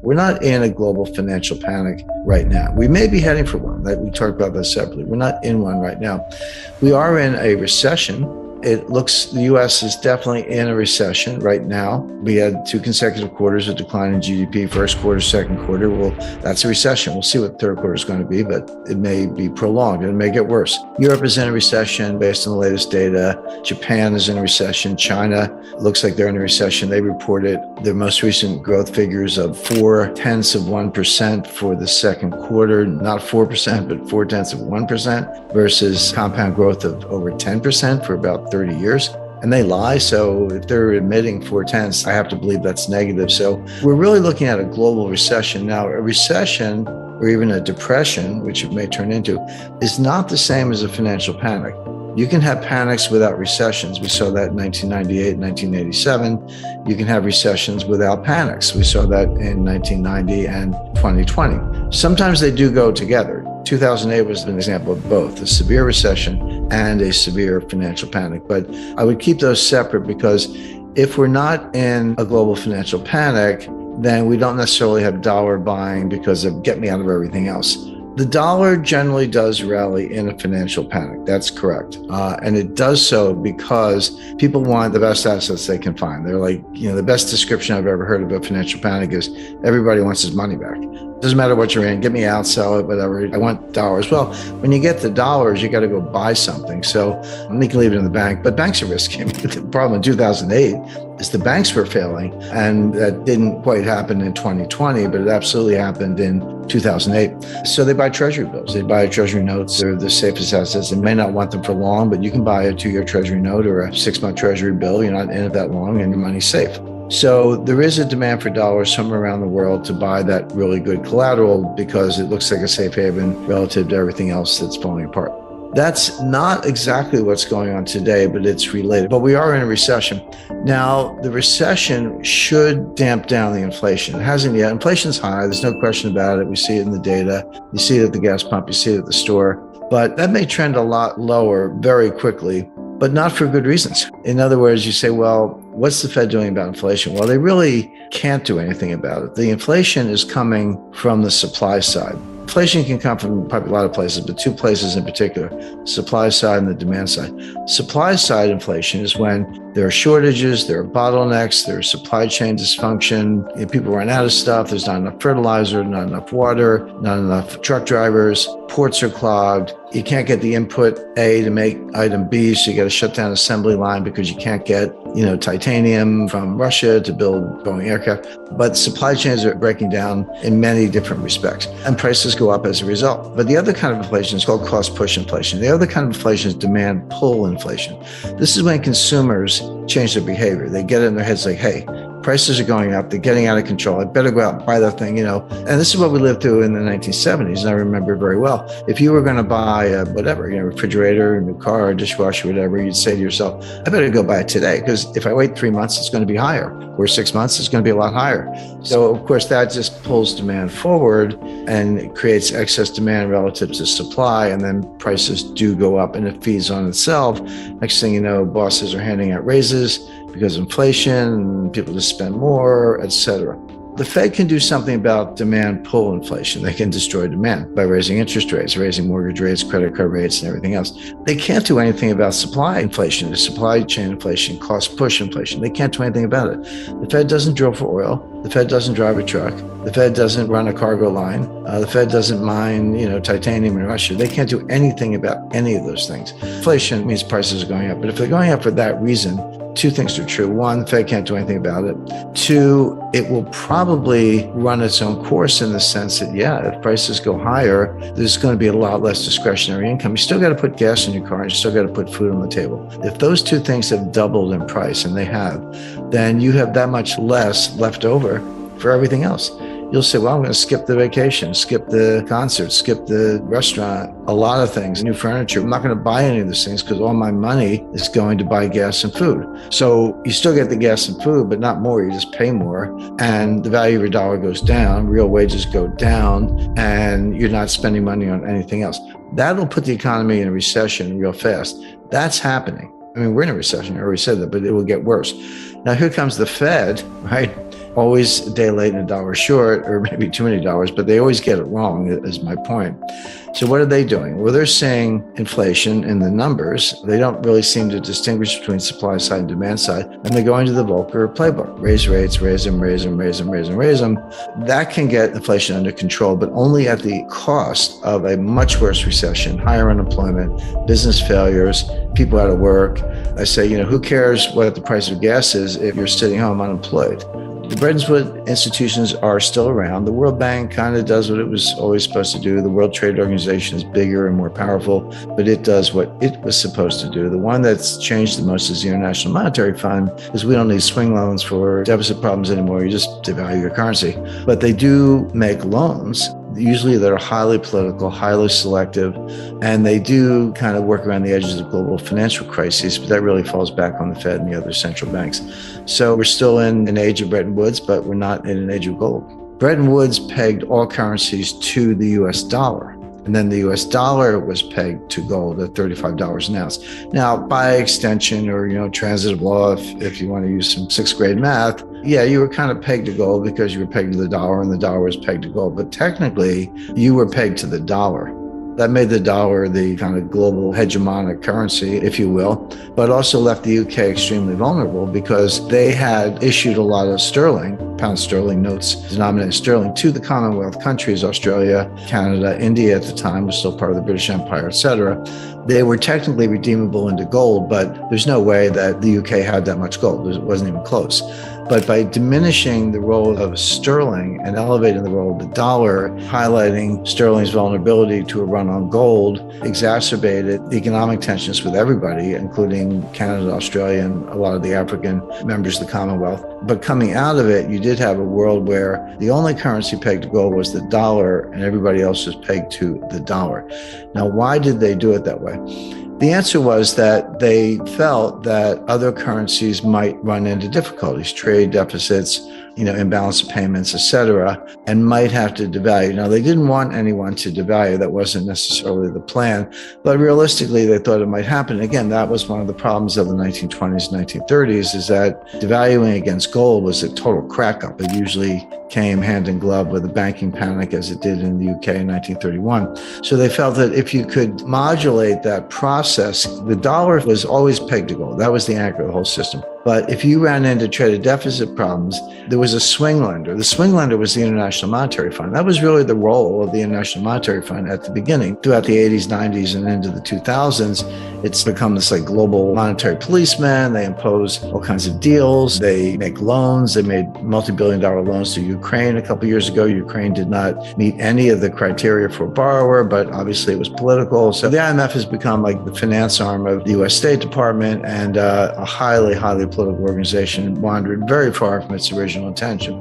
We're not in a global financial panic right now. We may be heading for one. We talked about that separately. We're not in one right now. We are in a recession. It looks the U.S. is definitely in a recession right now. We had 2 consecutive quarters of decline in GDP, first quarter, second quarter. Well, that's a recession. We'll see what the third quarter is going to be, but it may be prolonged. It may get worse. Europe is in a recession based on the latest data. Japan is in a recession. China looks like they're in a recession. They reported their most recent growth figures of 0.4% for the second quarter, not 4%, but 0.4% versus compound growth of over 10% for about 30 years. And they lie. So if they're admitting 0.4, I have to believe that's negative. So we're really looking at a global recession. Now, a recession or even a depression, which it may turn into, is not the same as a financial panic. You can have panics without recessions. We saw that in 1998, 1987. You can have recessions without panics. We saw that in 1990 and 2020. Sometimes they do go together. 2008 was an example of both, a severe recession and a severe financial panic. But I would keep those separate because if we're not in a global financial panic, then we don't necessarily have dollar buying because of get me out of everything else. The dollar generally does rally in a financial panic. That's correct. And it does so because people want the best assets they can find. They're like, the best description I've ever heard of a financial panic is everybody wants his money back. Doesn't matter what you're in, get me out, sell it, whatever. I want dollars. Well, when you get the dollars, you got to go buy something. So you can leave it in the bank, but banks are risky. The problem in 2008 is the banks were failing, and that didn't quite happen in 2020, but it absolutely happened in 2008. So they buy treasury bills. They buy treasury notes. They're the safest assets. They may not want them for long, but you can buy a 2-year treasury note or a 6-month treasury bill. You're not in it that long and your money's safe. So there is a demand for dollars somewhere around the world to buy that really good collateral because it looks like a safe haven relative to everything else that's falling apart. That's not exactly what's going on today, but it's related. But we are in a recession. Now, the recession should damp down the inflation. It hasn't yet. Inflation's high. There's no question about it. We see it in the data. You see it at the gas pump. You see it at the store. But that may trend a lot lower very quickly, but not for good reasons. In other words, you say, well, what's the Fed doing about inflation? Well, they really can't do anything about it. The inflation is coming from the supply side. Inflation can come from probably a lot of places, but 2 places in particular, supply side and the demand side. Supply side inflation is when there are shortages, there are bottlenecks, there's supply chain dysfunction, people run out of stuff, there's not enough fertilizer, not enough water, not enough truck drivers, ports are clogged, you can't get the input A to make item B, so you got to shut down assembly line because you can't get, titanium from Russia to build Boeing aircraft. But supply chains are breaking down in many different respects, and prices go up as a result. But the other kind of inflation is called cost push inflation. The other kind of inflation is demand pull inflation. This is when consumers change their behavior. They get it in their heads like, hey, prices are going up, they're getting out of control, I better go out and buy that thing, And this is what we lived through in the 1970s, and I remember very well. If you were going to buy a refrigerator, a new car, a dishwasher, whatever, you'd say to yourself, I better go buy it today, because if I wait 3 months, it's going to be higher, or 6 months, it's going to be a lot higher. So, of course, that just pulls demand forward and it creates excess demand relative to supply, and then prices do go up, and it feeds on itself. Next thing you know, bosses are handing out raises because of inflation, people just spend more, etc. The Fed can do something about demand pull inflation. They can destroy demand by raising interest rates, raising mortgage rates, credit card rates, and everything else. They can't do anything about supply inflation, the supply chain inflation, cost push inflation. They can't do anything about it. The Fed doesn't drill for oil. The Fed doesn't drive a truck. The Fed doesn't run a cargo line. The Fed doesn't mine, titanium in Russia. They can't do anything about any of those things. Inflation means prices are going up. But if they're going up for that reason, 2 things are true. 1, the Fed can't do anything about it. 2, it will probably run its own course in the sense that, if prices go higher, there's going to be a lot less discretionary income. You still got to put gas in your car, and you still got to put food on the table. If those 2 things have doubled in price, and they have, then you have that much less left over for everything else. You'll say, well, I'm going to skip the vacation, skip the concert, skip the restaurant, a lot of things, new furniture. I'm not going to buy any of those things because all my money is going to buy gas and food. So you still get the gas and food, but not more. You just pay more, and the value of your dollar goes down, real wages go down, and you're not spending money on anything else. That'll put the economy in a recession real fast. That's happening. I mean, we're in a recession. I already said that, but it will get worse. Now, here comes the Fed, right? always a day late and a dollar short, or maybe too many dollars, but they always get it wrong, is my point. So what are they doing? Well, they're saying inflation in the numbers. They don't really seem to distinguish between supply side and demand side. And they're going to the Volcker playbook. Raise rates, raise them, raise them, raise them, raise them, raise them. That can get inflation under control, but only at the cost of a much worse recession, higher unemployment, business failures, people out of work. I say, who cares what the price of gas is if you're sitting home unemployed? The Bretton Woods institutions are still around. The World Bank kind of does what it was always supposed to do. The World Trade Organization is bigger and more powerful, but it does what it was supposed to do. The one that's changed the most is the International Monetary Fund, because we don't need swing loans for deficit problems anymore. You just devalue your currency. But they do make loans. Usually that are highly political, highly selective, and they do kind of work around the edges of global financial crises, but that really falls back on the Fed and the other central banks. So we're still in an age of Bretton Woods, but we're not in an age of gold. Bretton Woods pegged all currencies to the US dollar. And then the US dollar was pegged to gold at $35 an ounce. Now, by extension or, transitive law, if you want to use some sixth grade math, yeah, you were kind of pegged to gold because you were pegged to the dollar and the dollar was pegged to gold. But technically, you were pegged to the dollar. That made the dollar the kind of global hegemonic currency, if you will, but also left the UK extremely vulnerable because they had issued a lot of sterling, pound sterling notes denominated sterling to the Commonwealth countries, Australia, Canada, India at the time was still part of the British Empire, etc. They were technically redeemable into gold, but there's no way that the UK had that much gold. It wasn't even close. But by diminishing the role of sterling and elevating the role of the dollar, highlighting sterling's vulnerability to a run on gold, exacerbated economic tensions with everybody, including Canada, Australia, and a lot of the African members of the Commonwealth. But coming out of it, you did have a world where the only currency pegged to gold was the dollar and everybody else was pegged to the dollar. Now, why did they do it that way? The answer was that they felt that other currencies might run into difficulties, trade deficits, imbalance of payments, etc., and might have to devalue. Now, they didn't want anyone to devalue. That wasn't necessarily the plan, but realistically, they thought it might happen. Again, that was one of the problems of the 1920s, 1930s, is that devaluing against gold was a total crack up. It usually came hand in glove with the banking panic as it did in the UK in 1931. So they felt that if you could modulate that process, the dollar was always pegged to gold. That was the anchor of the whole system. But if you ran into trade deficit problems, there was a swing lender. The swing lender was the International Monetary Fund. That was really the role of the International Monetary Fund at the beginning. Throughout the 80s, 90s, and into the 2000s, it's become this global monetary policeman. They impose all kinds of deals. They make loans. They made multi-billion-dollar loans to Ukraine a couple of years ago. Ukraine did not meet any of the criteria for a borrower, but obviously it was political. So the IMF has become the finance arm of the U.S. State Department and a highly, highly political organization, wandered very far from its original intention.